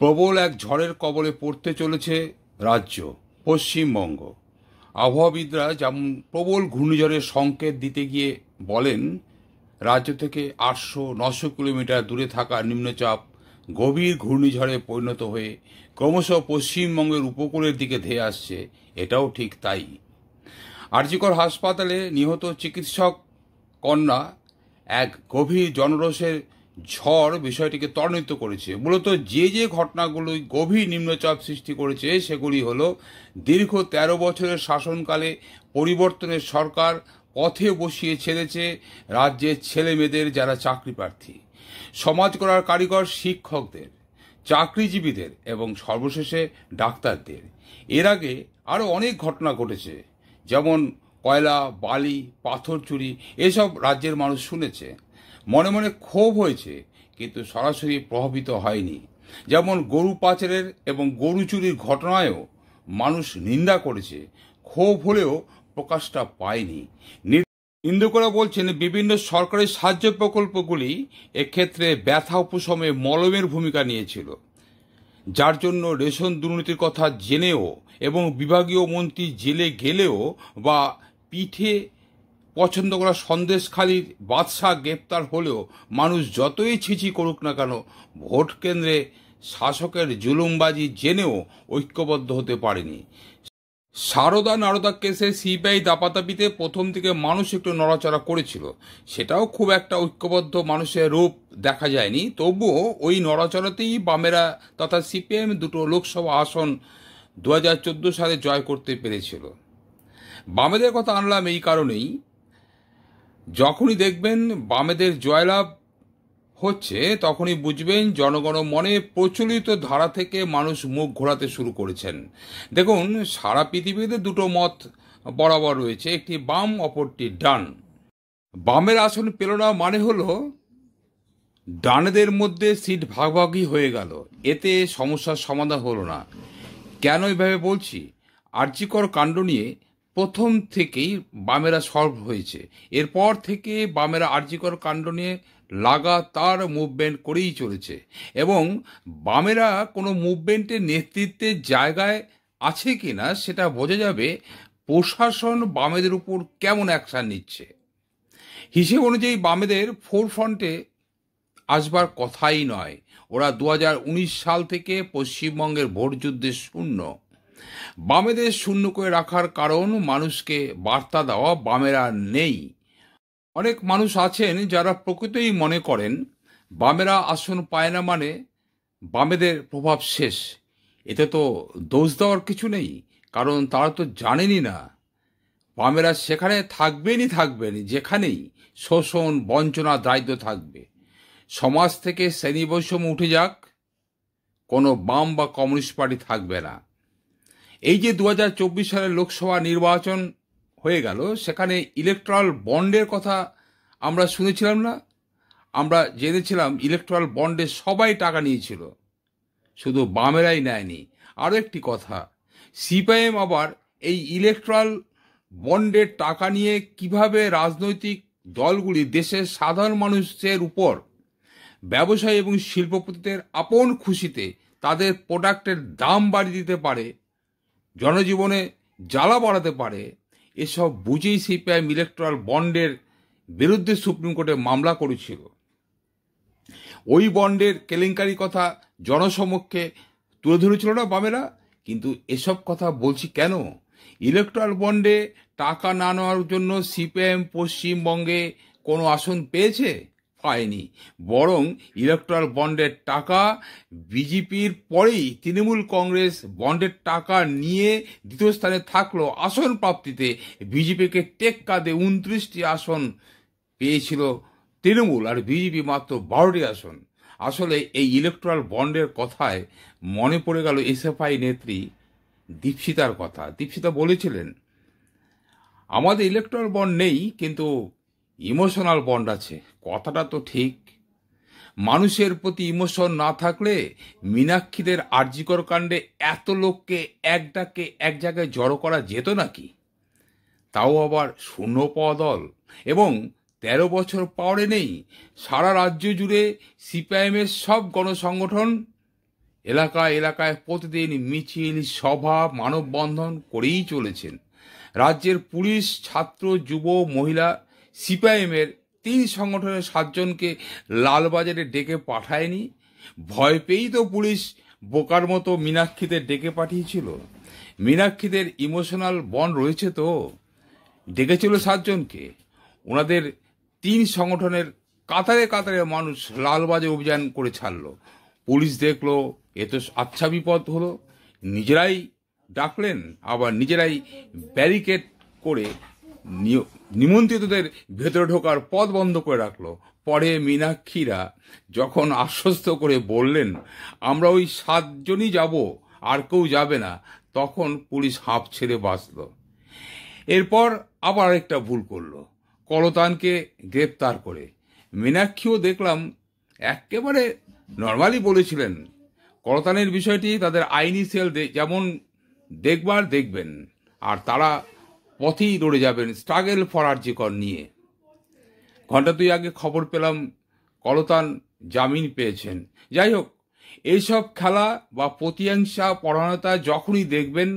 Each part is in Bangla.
প্রবল এক ঝড়ের কবলে পড়তে চলেছে রাজ্য পশ্চিমবঙ্গ। আবহাওয়াবিদরা যেমন প্রবল ঘূর্ণিঝড়ের সংকেত দিতে গিয়ে বলেন, রাজ্য থেকে 800-900 কিলোমিটার দূরে থাকা নিম্নচাপ গভীর ঘূর্ণিঝড়ে পরিণত হয়ে ক্রমশ পশ্চিমবঙ্গের উপকূলের দিকে ধেয়ে আসছে। এটাও ঠিক তাই। আরজিকর হাসপাতালে নিহত চিকিৎসক কন্যা এক গভীর জনরোষের ঝড় বিষয়টিকে ত্বরান্বিত করেছে। মূলত যে ঘটনাগুলি গভীর নিম্নচাপ সৃষ্টি করেছে সেগুলি হল দীর্ঘ 13 বছরের শাসনকালে পরিবর্তনের সরকার পথে বসিয়ে ছেড়েছে রাজ্যের ছেলে মেয়েদের, যারা চাকরি প্রার্থী, সমাজ গড়ার কারিগর শিক্ষকদের, চাকরিজীবীদের এবং সর্বশেষে ডাক্তারদের। এর আগে আরও অনেক ঘটনা ঘটেছে, যেমন কয়লা, বালি, পাথর চুরি, এসব রাজ্যের মানুষ শুনেছে। মনে মনে ক্ষোভ হয়েছে, কিন্তু সরাসরি প্রভাবিত হয়নি। যেমন গরু পাচারের এবং গরু চুরির ঘটনায়ও মানুষ নিন্দা করেছে, ক্ষোভ হলেও প্রকাশটা পায়নি। নিন্দুকরা বলছেন, বিভিন্ন সরকারি সাহায্য প্রকল্পগুলি এক্ষেত্রে ব্যথা উপশমে মলমের ভূমিকা নিয়েছিল, যার জন্য রেশন দুর্নীতির কথা জেনেও এবং বিভাগীয় মন্ত্রী জেলে গেলেও বা পিঠে পছন্দ করা সন্দেশখালির বাদশাহ গ্রেপ্তার হলেও মানুষ যতই ছিছি করুক না কেন, ভোট কেন্দ্রে শাসকের জুলুমবাজি জেনেও ঐক্যবদ্ধ হতে পারেনি। সারদা নারদা কেসে সিবিআই দাপাদাপিতে প্রথম দিকে মানুষ একটু নড়াচড়া করেছিল, সেটাও খুব একটা ঐক্যবদ্ধ মানুষের রূপ দেখা যায়নি। তবুও ওই নড়াচড়াতেই বামেরা তথা সিপিএম দুটো লোকসভা আসন 2014 সালে জয় করতে পেরেছিল। বামেদের কথা আনলাম এই কারণেই, যখনই দেখবেন বামেদের জয়লাভ হচ্ছে তখনই বুঝবেন জনগণ মনে প্রচলিত ধারা থেকে মানুষ মুখ ঘোরাতে শুরু করেছেন। দেখুন, সারা পৃথিবীতে দুটো মত বরাবর রয়েছে, একটি বাম, অপরটি ডান। বামের আসন পেল না মানে হলো ডানেদের মধ্যে সিট ভাগাভাগি হয়ে গেল, এতে সমস্যার সমাধান হলো না। কেন এভাবে বলছি? আরজিকর কাণ্ড নিয়ে প্রথম থেকেই বামেরা সরব হয়েছে। এরপর থেকে বামেরা আরজিকর কাণ্ড নিয়ে লাগাতার মুভমেন্ট করেই চলেছে, এবং বামেরা কোনো মুভমেন্টের নেতৃত্বের জায়গায় আছে কিনা সেটা বোঝা যাবে প্রশাসন বামেদের উপর কেমন অ্যাকশন নিচ্ছে। হিসেব অনুযায়ী বামেদের ফোরফ্রন্টে আসবার কথাই নয়। ওরা 2019 সাল থেকে পশ্চিমবঙ্গের ভোট যুদ্ধে শূন্য। বামেদের শূন্য করে রাখার কারণ মানুষকে বার্তা দেওয়া বামেরা নেই। অনেক মানুষ আছেন যারা প্রকৃতই মনে করেন বামেরা আসন পায় না মানে বামেদের প্রভাব শেষ। এতে তো দোষ দেওয়ার কিছু নেই, কারণ তারা তো জানেনই না বামেরা সেখানে থাকবেনই যেখানেই শোষণ, বঞ্চনা, দারিদ্র্য থাকবে। সমাজ থেকে শ্রেণী বৈষম্য উঠে যাক, কোনো বাম বা কমিউনিস্ট পার্টি থাকবে না। এই যে 2024 সালের লোকসভা নির্বাচন হয়ে গেল, সেখানে ইলেকট্রাল বন্ডের কথা আমরা শুনেছিলাম না? আমরা জেনেছিলাম ইলেকট্রাল বন্ডে সবাই টাকা নিয়েছিল, শুধু বামেরাই নেয়নি। আরও একটি কথা, সিপিআইএম আবার এই ইলেকট্রাল বন্ডের টাকা নিয়ে কিভাবে রাজনৈতিক দলগুলি দেশের সাধারণ মানুষের উপর, ব্যবসায়ী এবং শিল্পপতিদের আপন খুশিতে তাদের প্রোডাক্টের দাম বাড়িয়ে দিতে পারে, জনজীবনে জ্বালা বাড়াতে পারে, এসব বুঝেই সিপিআইএম ইলেকট্রাল বন্ডের বিরুদ্ধে সুপ্রিম কোর্টে মামলা করেছিল। ওই বন্ডের কেলেঙ্কারি কথা জনসমক্ষে তুলে ধরেছিল না বামেরা? কিন্তু এসব কথা বলছি কেন? ইলেকট্রাল বন্ডে টাকা না নেওয়ার জন্য সিপিআইএম পশ্চিমবঙ্গে কোনো আসন পেয়েছে? পায়নি। বরং ইলেকট্রাল বন্ডের টাকা বিজেপির পরেই তৃণমূল কংগ্রেস বন্ডের টাকা নিয়ে দ্বিতীয় স্থানে থাকলো আসন প্রাপ্তিতে। বিজেপিকে টেক্কা দিয়ে 29টি আসন পেয়েছিল তৃণমূল, আর বিজেপি মাত্র 12টি আসন। আসলে এই ইলেকট্রাল বন্ডের কথায় মনে পড়ে গেল এসএফআই নেত্রী দীপশিতার কথা। দীপশিতা বলেছিলেন, আমাদের ইলেকট্রাল বন্ড নেই, কিন্তু ইমোশনাল বন্ড আছে। কথাটা তো ঠিক। মানুষের প্রতি ইমোশন না থাকলে মীনাক্ষীদের আরজিকর কাণ্ডে এত লোককে এক ডাকে এক জায়গায় জড়ো করা যেত নাকি? তাও আবার শূন্য পাওয়া দল, এবং 13 বছর পাওয়ারে নেই। সারা রাজ্য জুড়ে সিপিআইএমের সব গণসংগঠন এলাকায় এলাকায় প্রতিদিন মিছিল, সভা, মানববন্ধন করেই চলেছেন। রাজ্যের পুলিশ, ছাত্র, যুব, মহিলা, সিপিআইএমের 3 সংগঠনের 7 জনকে লালবাজারে ডেকে পাঠায়নি। ভয় পেয়েই তো পুলিশ বোকার মতো মীনাক্ষীদের ডেকে পাঠিয়েছিল। মীনাক্ষীদের ইমোশনাল বন্ড রয়েছে তো, ডেকেছিল 7 জনকে। ওনাদের 3 সংগঠনের কাতারে কাতারে মানুষ লালবাজারে অভিযান করে ছাড়লো। পুলিশ দেখলো এ তো আচ্ছা বিপদ হলো, নিজেরাই ডাকলেন, আবার নিজেরাই ব্যারিকেড করে নিমন্ত্রিতদের ভেতরে ঢোকার পথ বন্ধ করে রাখলো। পরে মীনাক্ষীরা যখন আশ্বস্ত করে বললেন আমরা ওই 7 জনই যাব, আর কেউ যাবে না, তখন পুলিশ হাঁপ ছেড়ে বাঁচল। এরপর আবার একটা ভুল করলো, কলতানকে গ্রেপ্তার করে। মীনাক্ষীও দেখলাম একেবারে নর্মালি বলেছিলেন কলতানের বিষয়টি তাদের আইনি সেল যেমন দেখবার দেখবেন, আর তারা পথেই লড়ে যাবেন স্ট্রাগল ফর আরজি কর নিয়ে। ঘন্টা 2 আগে খবর পেলাম কলতান জামিন পেয়েছেন। যাই হোক, এইসব খেলা বা প্রতিহিংসা পরায়ণতা যখনই দেখবেন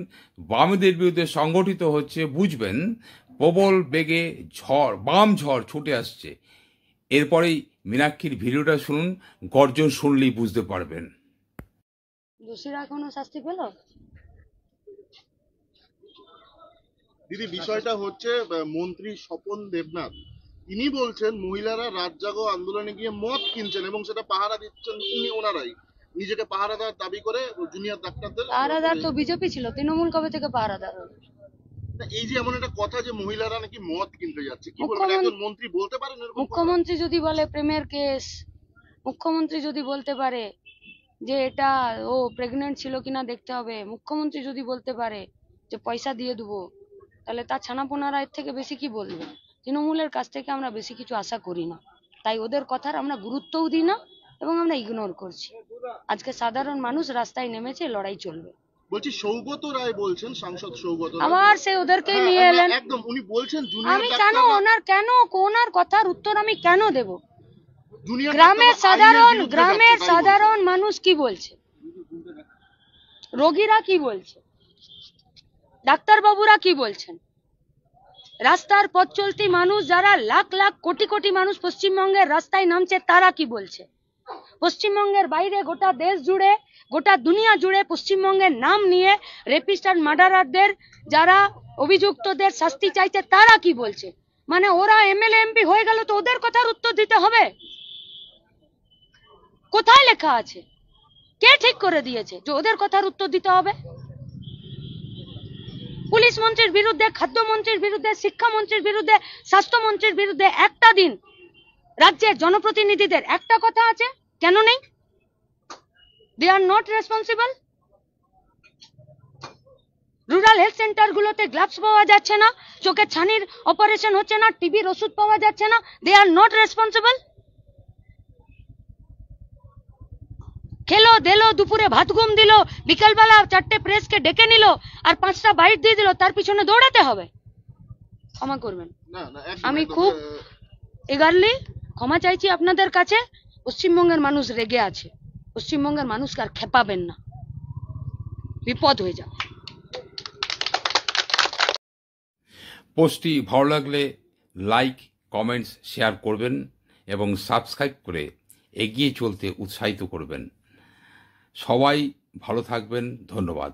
বামেদের বিরুদ্ধে সংগঠিত হচ্ছে, বুঝবেন প্রবল বেগে বাম ঝড় ছুটে আসছে। এরপরেই মীনাক্ষীর ভিডিওটা শুনুন, গর্জন শুনলেই বুঝতে পারবেন। দোষীরা কোনো শাস্তি পেল? দিদি, বিষয়টা হচ্ছে মন্ত্রী স্বপন দেবনাথ, তিনি বলছেন মহিলারা রাত জাগো আন্দোলনে গিয়ে মদ কিনছেন এবং সেটা পাহারা দিচ্ছেন ওনারাই, নিজেকে পাহারাদার দাবি করে জুনিয়র ডাক্তারদের। পাহারাদার তো বিজেপি ছিল, তৃণমূল কবে থেকে পাহারাদার হলো? এই যে এমন একটা কথা যে মহিলারা নাকি মদ কিনতে যাচ্ছে, কি বলবেন? একজন মন্ত্রী বলতে পারেন এরকম? মুখ্যমন্ত্রী যদি বলে প্রেমের কেস, মুখ্যমন্ত্রী যদি বলতে পারে যে এটা ও প্রেগনেন্ট ছিল কিনা দেখতে হবে, মুখ্যমন্ত্রী যদি বলতে পারে যে পয়সা দিয়ে দেবো, তাহলে তার ছানাপোনারা এর থেকে বেশি কি বলবে? তৃণমূলের কাছ থেকে আমরা বেশি কিছু আশা করি না, তাই ওদের কথার আমরা গুরুত্বও দিই না এবং আমরা ইগনোর করছি। আজকে সাধারণ মানুষ রাস্তায় নেমেছে, লড়াই চলবে। বলছি সৌগত রায় বলছেন, সাংসদ সৌগত রায়, আবার সে ওদেরকেই নিয়ে এলেন। একদম উনি বলছেন আমি কেন ওনার কথার উত্তর আমি কেন দেব? গ্রামের সাধারণ মানুষ কি বলছে, রোগীরা কি বলছে, ডাক্তারবাবুরা কি বলছেন, রাস্তার পথ চলতি মানুষ যারা লাখ লাখ কোটি কোটি মানুষ পশ্চিমবঙ্গের রাস্তায় নামছে তারা কি বলছে? পশ্চিমবঙ্গের বাইরে গোটা দেশ জুড়ে, গোটা দুনিয়া জুড়ে পশ্চিমবঙ্গের নাম নিয়ে রেপিস্ট আর মার্ডারারদের যারা অভিযুক্তদের শাস্তি চাইছে তারা কি বলছে? মানে ওরা এমএলএ এমপি হয়ে গেল তো ওদের কথার উত্তর দিতে হবে? কোথায় লেখা আছে? কে ঠিক করে দিয়েছে যে ওদের কথার উত্তর দিতে হবে? পুলিশ মন্ত্রীর বিরুদ্ধে, খাদ্যমন্ত্রীর বিরুদ্ধে, শিক্ষামন্ত্রীর বিরুদ্ধে, স্বাস্থ্যমন্ত্রীর বিরুদ্ধে একটা দিন রাজ্যের জনপ্রতিনিধিদের একটা কথা আছে, কেন নেই? They are not responsible. Rural health centre গুলোতে গ্লাভস পাওয়া যাচ্ছে না, চোখে ছানির অপারেশন হচ্ছে না, টিবির ওষুধ পাওয়া যাচ্ছে না, দে আর নট রেসপন্সিবল। খেলো দেলো, দুপুরে ভাত ঘুম দিল, বিকালবেলা 4টে প্রেসকে ডেকে নিল আর 5টা বাইট দিয়ে দিল, তার পিছনে দৌড়াতে হবে? ক্ষমা করবেন, আমি খুব এগারলি ক্ষমা চাইছি আপনাদের কাছে। পশ্চিমবঙ্গের মানুষ রেগে আছে, পশ্চিমবঙ্গের মানুষকে আর খেপাবেন না, বিপদ হয়ে যাবে। পোস্টটি ভালো লাগলে লাইক, কমেন্টস, শেয়ার করবেন এবং সাবস্ক্রাইব করে এগিয়ে চলতে উৎসাহিত করবেন। সবাই ভালো থাকবেন, ধন্যবাদ।